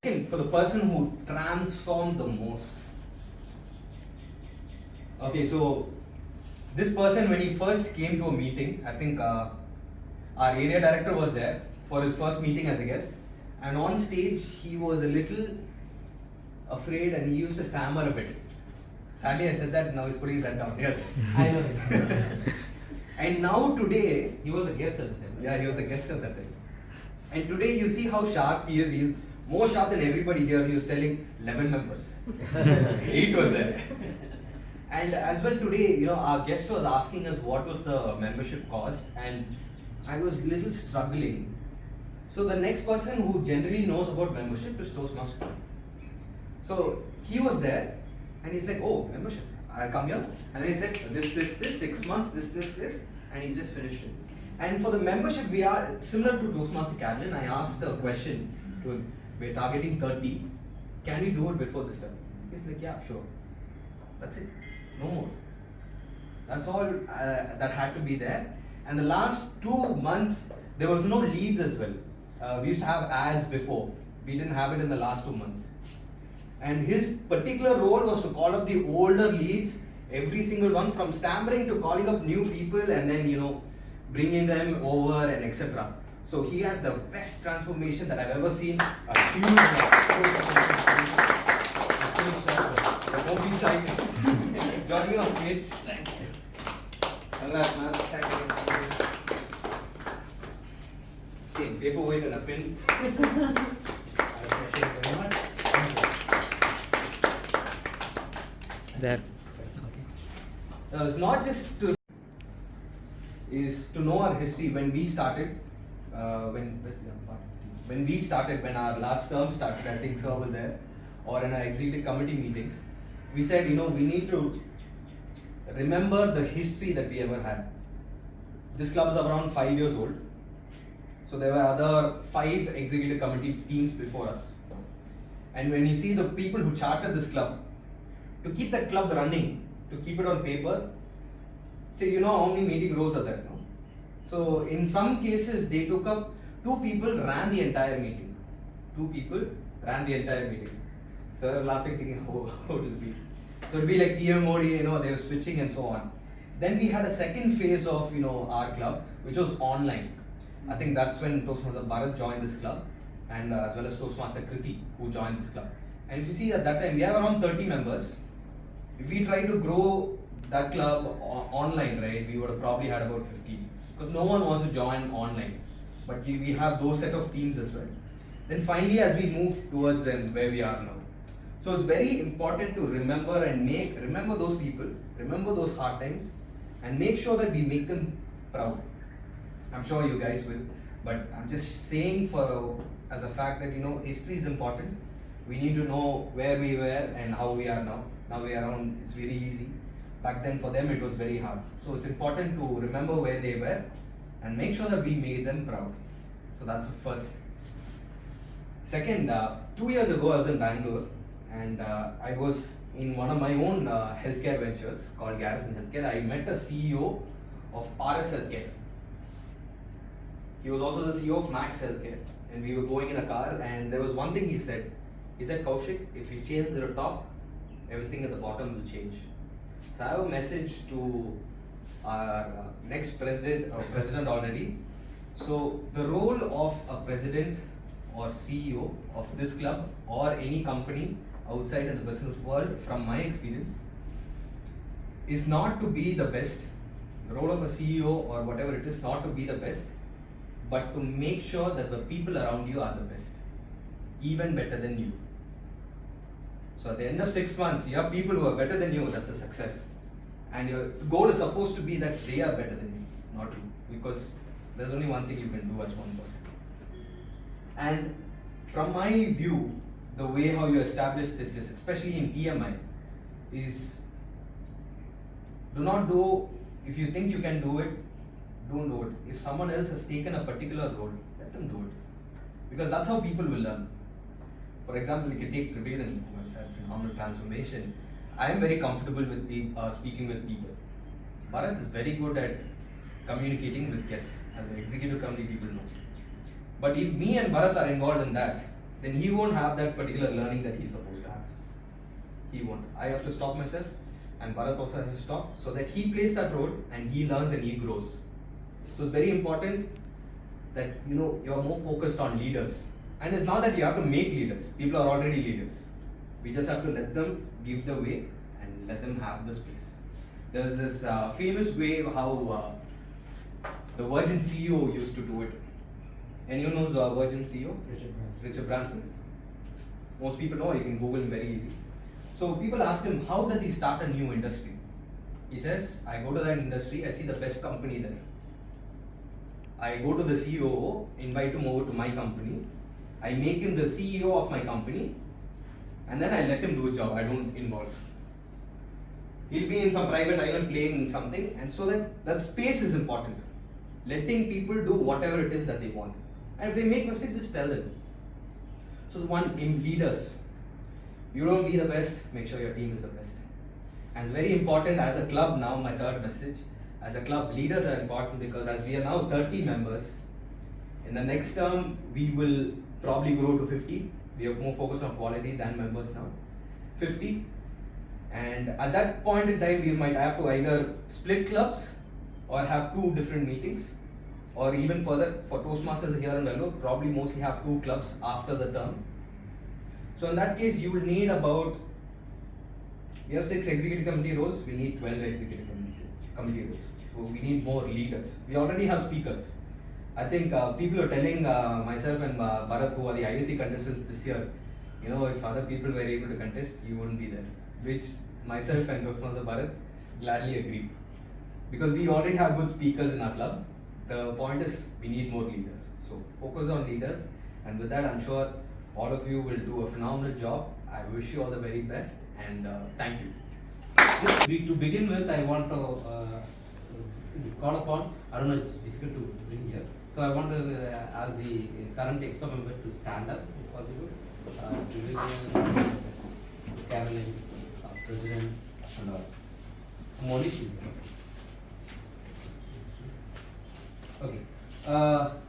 For the person who transformed the most. Okay, so this person, when he first came to a meeting, I think our area director was there for his first meeting as a guest, and on stage he was a little afraid and he used to stammer a bit. Sadly, I said that, now he's putting his head down. Yes, I know him. And now today, He was a guest at the time. yeah, he was a guest at that time. And today you see how sharp he is. He's more sharp than everybody here. He was telling 11 members. 8 were there. And as well today, our guest was asking us what was the membership cost, and I was little struggling. So the next person who generally knows about membership is Toastmasters. So he was there and he's like, oh, membership, I'll come here. And then he said, this, 6 months, this, and he just finished it. And for the membership, we are similar to Toastmaster Carolyn. I asked a question to him. We're targeting 30. Can we do it before this time? He's like, yeah, sure. That's it. No more. That's all that had to be there. And the last 2 months, there was no leads as well. We used to have ads before. We didn't have it in the last 2 months. And his particular role was to call up the older leads, every single one, from stammering to calling up new people, and then, bringing them over and etc. So he had the best transformation that I've ever seen. A huge don't be shy. Join me on stage. Thank you. Congrats, man. Thank you. Same paperweight and a pen. I appreciate it very much. Thank you. There. It's not just to know our history. When we started, when our last term started, I think Sir was there, or in our executive committee meetings, we said, we need to remember the history that we ever had. This club is around 5 years old, so there were other 5 executive committee teams before us. And when you see the people who charted this club, to keep that club running, to keep it on paper, say, how many meeting roles are there, no? So in some cases, they took up 2 people ran the entire meeting. 2 people ran the entire meeting. So I was laughing, thinking, how it will be. So it would be like TMOD, they were switching and so on. Then we had a second phase of, our club, which was online. I think that's when Toastmaster Bharat joined this club, and as well as Toastmaster Kriti, who joined this club. And if you see at that time, we have around 30 members. If we try to grow that club online, right, we would have probably had about 15. Because no one wants to join online. But we have those set of teams as well. Then finally, as we move towards where we are now. So it's very important to remember and remember those people, remember those hard times, and make sure that we make them proud. I'm sure you guys will, but I'm just saying as a fact that, history is important. We need to know where we were and how we are now. Now we are on, it's very easy. Back then for them it was very hard. So it's important to remember where they were and make sure that we made them proud. So that's the first. Second, 2 years ago I was in Bangalore, and I was in one of my own healthcare ventures called Garrison Healthcare. I met a CEO of RS Healthcare. He was also the CEO of Max Healthcare, and we were going in a car, and there was one thing he said. He said, Kaushik, if you change the top, everything at the bottom will change. So I have a message to our next president already. So the role of a president or CEO of this club or any company outside in the business world, from my experience, is not to be the best. The role of a CEO or whatever it is, not to be the best, but to make sure that the people around you are the best, even better than you. So at the end of 6 months, you have people who are better than you, that's a success. And your goal is supposed to be that they are better than you, not you. Because there's only one thing you can do as one person. And from my view, the way how you establish this is, especially in TMI, is if you think you can do it, don't do it. If someone else has taken a particular role, let them do it. Because that's how people will learn. For example, you can take Triveden, who has had phenomenal transformation. I am very comfortable with speaking with people. Bharat is very good at communicating with guests, as the executive committee people know. But if me and Bharat are involved in that, then he won't have that particular learning that he's supposed to have. He won't. I have to stop myself, and Bharat also has to stop, so that he plays that role and he learns and he grows. So it's very important that you're more focused on leaders. And it's not that you have to make leaders. People are already leaders. We just have to let them give the way and let them have the space. There's this famous way how the Virgin CEO used to do it. Anyone knows the Virgin CEO? Richard Branson. Most people know, you can Google him very easy. So people asked him, how does he start a new industry? He says, I go to that industry, I see the best company there. I go to the CEO, invite him over to my company, I make him the CEO of my company, and then I let him do his job, I don't involve. He'll be in some private island playing something, and so that space is important. Letting people do whatever it is that they want. And if they make mistakes, just tell them. So the one in leaders, you don't be the best, make sure your team is the best. And it's very important as a club now, my third message, as a club, leaders are important because as we are now 30 members, in the next term, we will probably grow to 50. We are more focused on quality than members now. 50. And at that point in time, we might have to either split clubs or have 2 different meetings. Or even further, for Toastmasters here in Vellore, probably mostly have 2 clubs after the term. So in that case, you will need about, we have 6 executive committee roles, we need 12 executive committee roles. So we need more leaders. We already have speakers. I think people are telling myself and Bharat, who are the ISC contestants this year, if other people were able to contest, you wouldn't be there. Which myself and Toastmaster Bharat gladly agree. Because we already have good speakers in our club. The point is, we need more leaders. So focus on leaders, and with that, I'm sure all of you will do a phenomenal job. I wish you all the very best, and thank you. To begin with, I want to call upon, I don't know, it's difficult to bring here. So I want to ask the current exco member to stand up, if possible. Caroline, President, and all. Monish is there. Okay.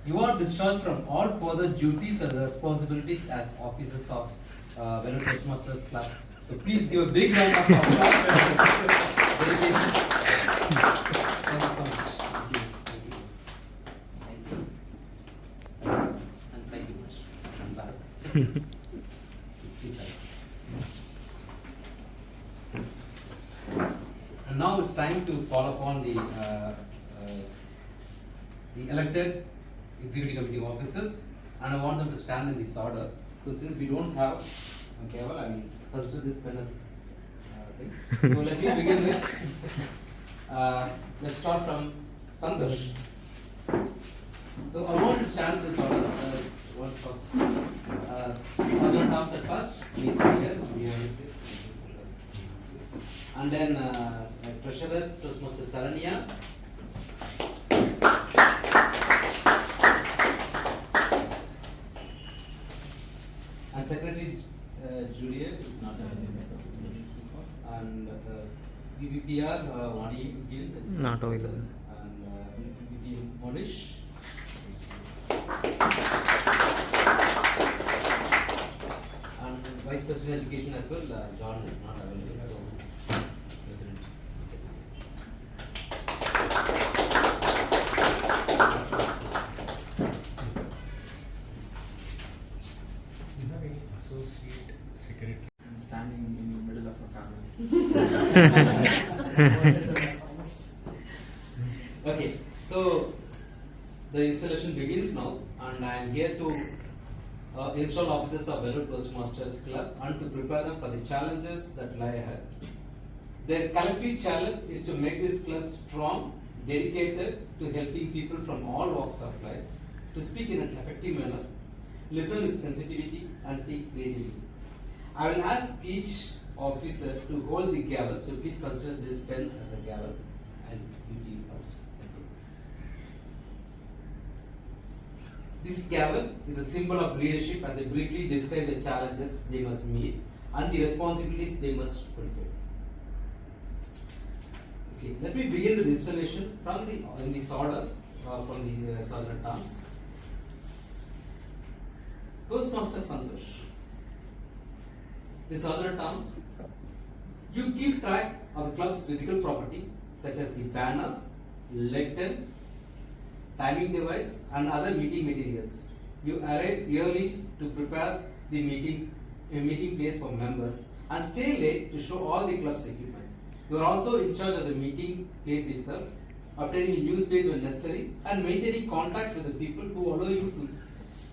You are discharged from all further duties and responsibilities as officers of Vellore Toastmasters Club. So please give a big round of applause for dedication. Thank you so much. Thank you. And thank you much. And Bharat. Please help. And now it's time to call upon the elected executive committee officers, and I want them to stand in this order. So since we don't have well, I mean, consider this pen as thing. So let me begin with, let's start from Santosh. So I want you to stand in this order. One first. Sergeant Thomas at first, please come here. And then Treasurer Toastmaster Saranya. And Secretary Julia is not available. And PPPR Vani Gil is not available. And PPP Monish. And Vice President Education as well, John is not available. So, President. Associate Secretary. I'm standing in the middle of a family. Okay, so the installation begins now, and I am here to install officers of Vellore Toastmasters Club and to prepare them for the challenges that lie ahead. Their collective challenge is to make this club strong, dedicated to helping people from all walks of life to speak in an effective manner, listen with sensitivity, and think creatively. I will ask each officer to hold the gavel, so please consider this pen as a gavel, and you be first. This gavel is a symbol of leadership as I briefly describe the challenges they must meet and the responsibilities they must fulfill. Okay, let me begin with the installation in this order from the Sergeant Terms. Toastmaster Santosh. These other terms. You keep track of the club's physical property, such as the banner, lectern, timing device, and other meeting materials. You arrive early to prepare the meeting place for members and stay late to show all the club's equipment. You are also in charge of the meeting place itself, obtaining a new space when necessary, and maintaining contact with the people who allow you to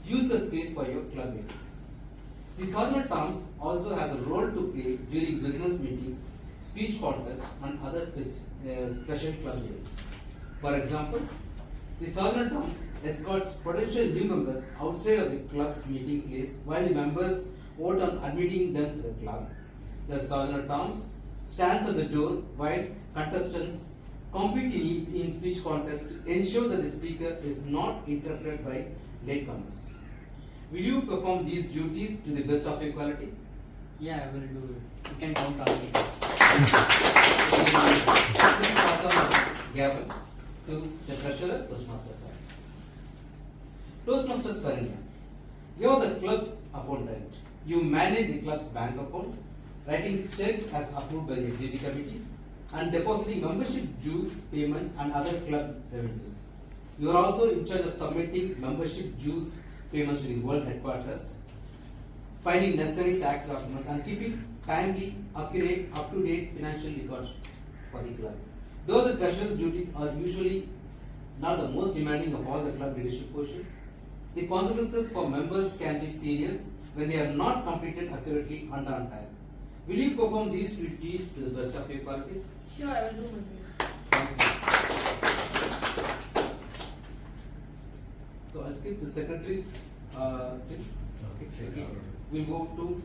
use the space for your club meetings. The Sergeant Terms also has a role to play during business meetings, speech contests, and other special club events. For example, the Sergeant Terms escorts potential new members outside of the club's meeting place while the members vote on admitting them to the club. The Sergeant Terms stands at the door while contestants compete in speech contests to ensure that the speaker is not interrupted by latecomers. Will you perform these duties to the best of your quality? Yeah, I will do it. You can count on me. Please pass on the gavel to the treasurer, Toastmaster sir. Toastmaster Saranya, you are the club's accountant. You manage the club's bank account, writing checks as approved by the executive committee, and depositing membership dues, payments, and other club revenues. You are also in charge of submitting membership dues payments to the world headquarters, filing necessary tax documents, and keeping timely, accurate, up-to-date financial records for the club. Though the treasurer's duties are usually not the most demanding of all the club leadership positions, the consequences for members can be serious when they are not completed accurately and on time. Will you perform these duties to the best of your qualities? Sure, I will do my best. Thank you. So I'll skip the secretaries thing. Okay. We'll go to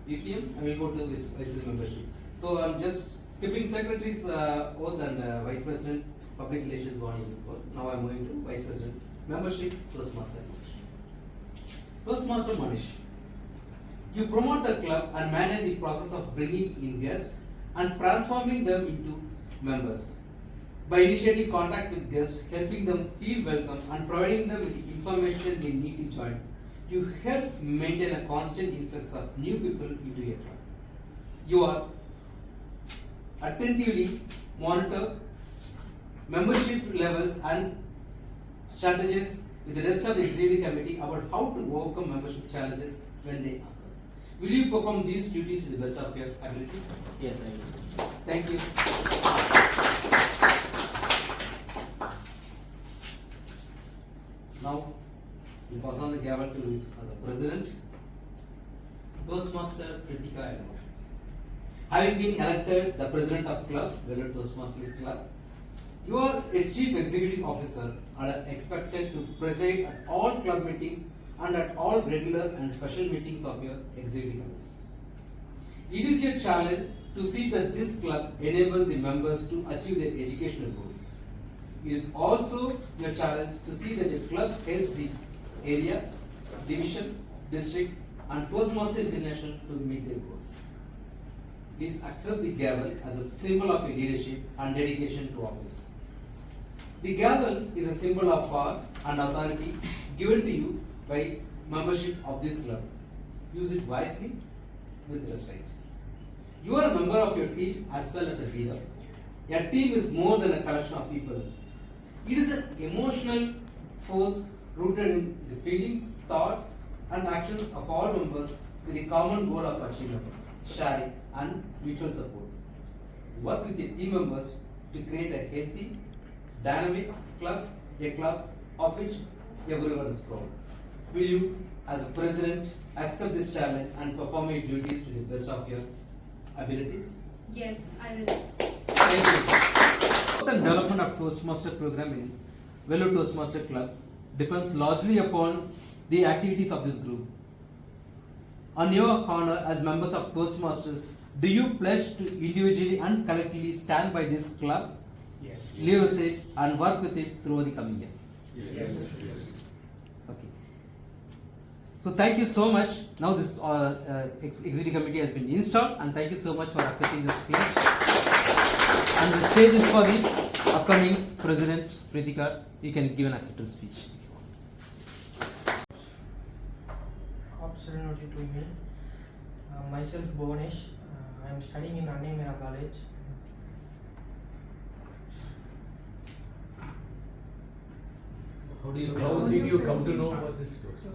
UPM and we'll go to this the membership. So I'm just skipping secretaries oath and vice president public relations warning oath. Now I'm going to vice president membership Toastmaster Manish. Toastmaster Manish, you promote the club and manage the process of bringing in guests and transforming them into members. By initiating contact with guests, helping them feel welcome, and providing them with the information they need to join, you help maintain a constant influx of new people into your club. You are attentively monitor membership levels and strategies with the rest of the executive committee about how to overcome membership challenges when they occur. Will you perform these duties to the best of your abilities? Yes, I will. Thank you. Now, we pass on the gavel to the president. Toastmaster Kritika Elmo. Having been elected the president of club, Vellore Toastmasters Club, you are its chief executive officer and are expected to preside at all club meetings and at all regular and special meetings of your executive committee. It is your challenge to see that this club enables the members to achieve their educational goals. It is also your challenge to see that the club helps the area, division, district, and Toastmaster International to meet their goals. Please accept the gavel as a symbol of your leadership and dedication to office. The gavel is a symbol of power and authority given to you by membership of this club. Use it wisely with respect. You are a member of your team as well as a leader. Your team is more than a collection of people. It is an emotional force rooted in the feelings, thoughts, and actions of all members with the common goal of achievement, sharing, and mutual support. Work with the team members to create a healthy, dynamic club, a club of which everyone is proud. Will you, as a president, accept this challenge and perform your duties to the best of your abilities? Yes, I will. Thank you. The development of Toastmaster program in Vellore Toastmaster Club depends largely upon the activities of this group. On your honor as members of Toastmasters, do you pledge to individually and collectively stand by this club, Yes. live with it, and work with it through the coming year? Yes. Okay. So thank you so much. Now this executive committee has been installed, and thank you so much for accepting this speech. And the stage is for the upcoming President Kritika. You can give an acceptance speech. opportunity to me. Myself Bhuvanesh. I am studying in Mundane College. How do you How did you come to know about this course?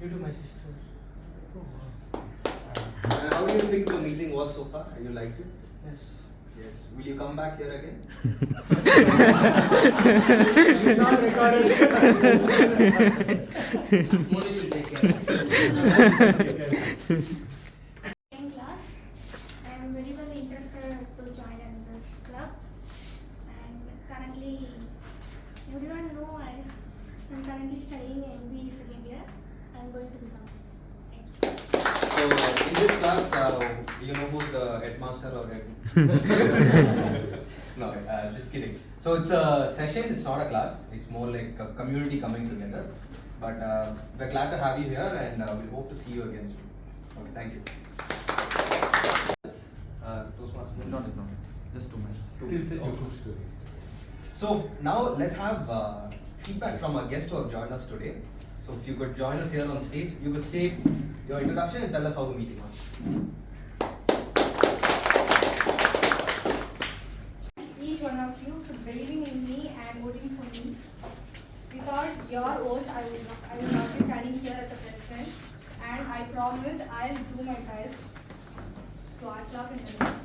Due to my sister. And how do you think the meeting was so far? You liked it? Yes. Yes. Will you come back here again? It's not recorded. Moni will take care. In class, I am very well interested to join in this club, and currently, everyone know I am currently studying MBA second year. I am going to become. So in this class, you know who's the headmaster or head? No, just kidding. So it's a session. It's not a class. It's more like a community coming together. But we're glad to have you here, and we hope to see you again soon. Okay, thank you. Toastmasters. No. Just 2 minutes. Two Till minutes. says Okay. your good stories. So now let's have feedback from our guests who have joined us today. So if you could join us here on stage, you could state your introduction and tell us how the meeting was. Each one of you for believing in me and voting for me. Without your votes, I will not be standing here as a president. And I promise I'll do my best to art club in the next